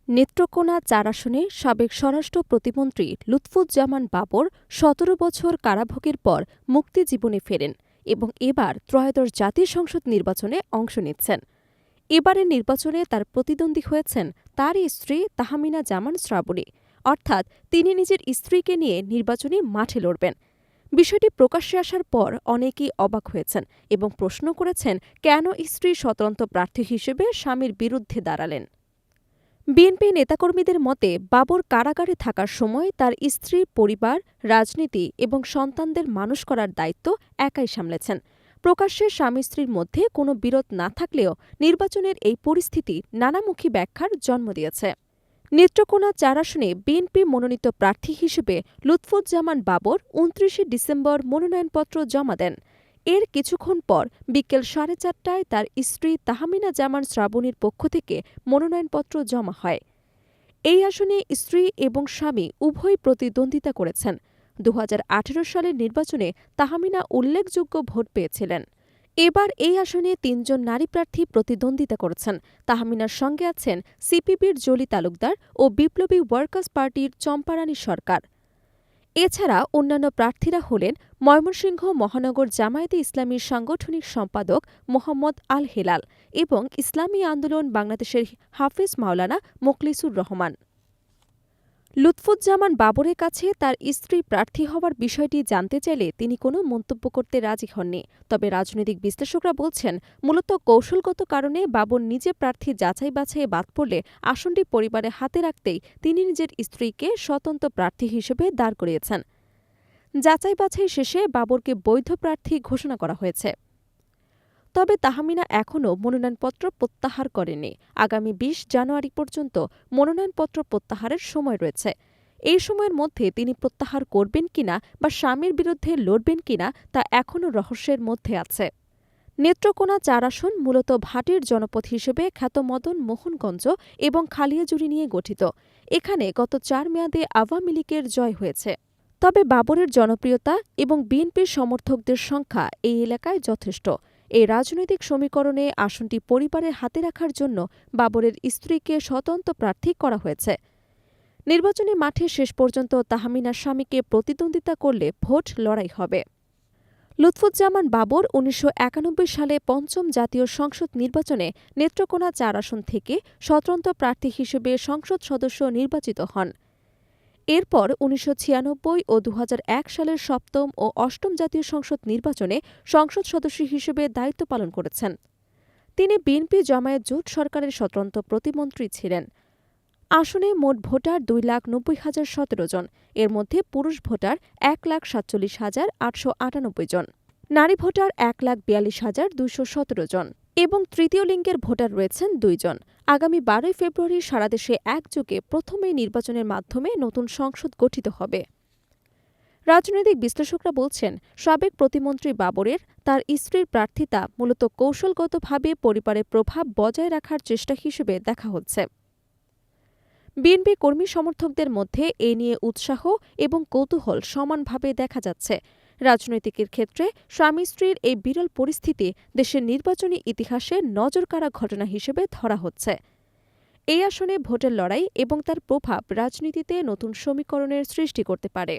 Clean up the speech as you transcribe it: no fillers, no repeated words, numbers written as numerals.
নেত্রকোনা ৪ আসনে সাবেক স্বরাষ্ট্র প্রতিমন্ত্রী লুৎফুজ্জামান বাবর ১৭ বছর কারাভোগের পর মুক্তিজীবনে ফেরেন এবং এবার ত্রয়োদশ জাতীয় সংসদ নির্বাচনে অংশ নিচ্ছেন। এবারের নির্বাচনে তার প্রতিদ্বন্দ্বী হয়েছেন তাঁরই স্ত্রী তাহমিনা জামান শ্রাবণী, অর্থাৎ তিনি নিজের স্ত্রীকে নিয়ে নির্বাচনী মাঠে লড়বেন। বিষয়টি প্রকাশ্যে আসার পর অনেকেই অবাক হয়েছেন এবং প্রশ্ন করেছেন কেন স্ত্রী স্বতন্ত্র প্রার্থী হিসেবে স্বামীর বিরুদ্ধে দাঁড়ালেন। বিএনপি নেতাকর্মীদের মতে বাবর কারাগারে থাকার সময় তার স্ত্রী, পরিবার, রাজনীতি এবং সন্তানদের মানুষ করার দায়িত্ব একাই সামলেছেন। প্রকাশ্যে স্বামী স্ত্রীর মধ্যে কোনো বিরোধ না থাকলেও নির্বাচনের এই পরিস্থিতি নানামুখী ব্যাখ্যার জন্ম দিয়েছে। নেত্রকোনা ৪ আসনে বিএনপি মনোনীত প্রার্থী হিসেবে লুৎফুজ্জামান বাবর ২৯ ডিসেম্বর মনোনয়নপত্র জমা দেন। এর কিছুক্ষণ পর বিকেল ৪:৩০টায় তার স্ত্রী তাহমিনা জামান শ্রাবণীর পক্ষ থেকে মনোনয়নপত্র জমা হয়। এই আসনে স্ত্রী এবং স্বামী উভয়ই প্রতিদ্বন্দ্বিতা করেছেন। ২০১৮ সালের নির্বাচনে তাহমিনা উল্লেখযোগ্য ভোট পেয়েছিলেন। এবার এই আসনে ৩ জন নারী প্রার্থী প্রতিদ্বন্দ্বিতা করেছেন। তাহমিনার সঙ্গে আছেন সিপিবির জলি তালুকদার ও বিপ্লবী ওয়ার্কার্স পার্টির চম্পারানী সরকার। এছাড়া অন্যান্য প্রার্থীরা হলেন ময়মনসিংহ মহানগর জামায়াতে ইসলামীর সাংগঠনিক সম্পাদক মোহাম্মদ আল হেলাল এবং ইসলামী আন্দোলন বাংলাদেশের হাফেজ মাওলানা মোখলেছুর রহমান। লুৎফুজ্জামান বাবরের কাছে তার স্ত্রী প্রার্থী হওয়ার বিষয়টি জানতে চাইলে তিনি কোনো মন্তব্য করতে রাজি হননি। তবে রাজনৈতিক বিশ্লেষকরা বলছেন, মূলত কৌশলগত কারণে বাবর নিজে প্রার্থী যাচাই বাছাইয়ে বাদ পড়লে আসনটি পরিবারের হাতে রাখতেই তিনি নিজের স্ত্রীকে স্বতন্ত্র প্রার্থী হিসেবে দাঁড় করিয়েছেন। যাচাই বাছাই শেষে বাবরকে বৈধ প্রার্থী ঘোষণা করা হয়েছে। তবে তাহমিনা এখনও মনোনয়নপত্র প্রত্যাহার করেননি। আগামী ২০ জানুয়ারি পর্যন্ত মনোনয়নপত্র প্রত্যাহারের সময় রয়েছে। এই সময়ের মধ্যে তিনি প্রত্যাহার করবেন কিনা বা স্বামীর বিরুদ্ধে লড়বেন কিনা তা এখনও রহস্যের মধ্যে আছে। নেত্রকোনা ৪ আসন মূলত ভাটির জনপদ হিসেবে খ্যাত মদন মোহনগঞ্জ এবং খালিয়াজুড়ি নিয়ে গঠিত। এখানে গত ৪ মেয়াদে আওয়ামী লীগের জয় হয়েছে। তবে বাবরের জনপ্রিয়তা এবং বিএনপির সমর্থকদের সংখ্যা এই এলাকায় যথেষ্ট। এই রাজনৈতিক সমীকরণে আসনটি পরিবারের হাতে রাখার জন্য বাবরের স্ত্রীকে স্বতন্ত্র প্রার্থী করা হয়েছে। নির্বাচনী মাঠে শেষ পর্যন্ত তাহমিনার স্বামীকে প্রতিদ্বন্দ্বিতা করলে ভোট লড়াই হবে। লুৎফুজ্জামান বাবর ১৯৯১ সালে পঞ্চম জাতীয় সংসদ নির্বাচনে নেত্রকোনা ৪ আসন থেকে স্বতন্ত্র প্রার্থী হিসেবে সংসদ সদস্য নির্বাচিত হন। এরপর ১৯৯৬ ও ২০০১ সালের সপ্তম ও অষ্টম জাতীয় সংসদ নির্বাচনে সংসদ সদস্য হিসেবে দায়িত্ব পালন করেছেন। তিনি বিএনপি জামায়াত জোট সরকারের স্বতন্ত্র প্রতিমন্ত্রী ছিলেন। আসনে মোট ভোটার ২,৯০,০১৭ জন। এর মধ্যে পুরুষ ভোটার ১,৪৭,৮৯৮ জন, নারী ভোটার ১,৪২,২১৭ জন এবং তৃতীয় লিঙ্গের ভোটার রয়েছেন ২ জন। আগামী ১২ ফেব্রুয়ারি সারা দেশে একযোগে প্রথম এই নির্বাচনের মাধ্যমে নতুন সংসদ গঠিত হবে। রাজনৈতিক বিশ্লেষকরা বলছেন, সাবেক প্রতিমন্ত্রী বাবরের তার স্ত্রীর প্রার্থিতা মূলত কৌশলগতভাবে পরিবারের প্রভাব বজায় রাখার চেষ্টা হিসেবে দেখা হচ্ছে। বিএনপি কর্মী সমর্থকদের মধ্যে এ নিয়ে উৎসাহ এবং কৌতূহল সমানভাবে দেখা যাচ্ছে। রাজনৈতিকের ক্ষেত্রে স্বামী স্ত্রীর এই বিরল পরিস্থিতি দেশের নির্বাচনী ইতিহাসে নজরকাড়া ঘটনা হিসেবে ধরা হচ্ছে। এই আসনে ভোটের লড়াই এবং তার প্রভাব রাজনীতিতে নতুন সমীকরণের সৃষ্টি করতে পারে।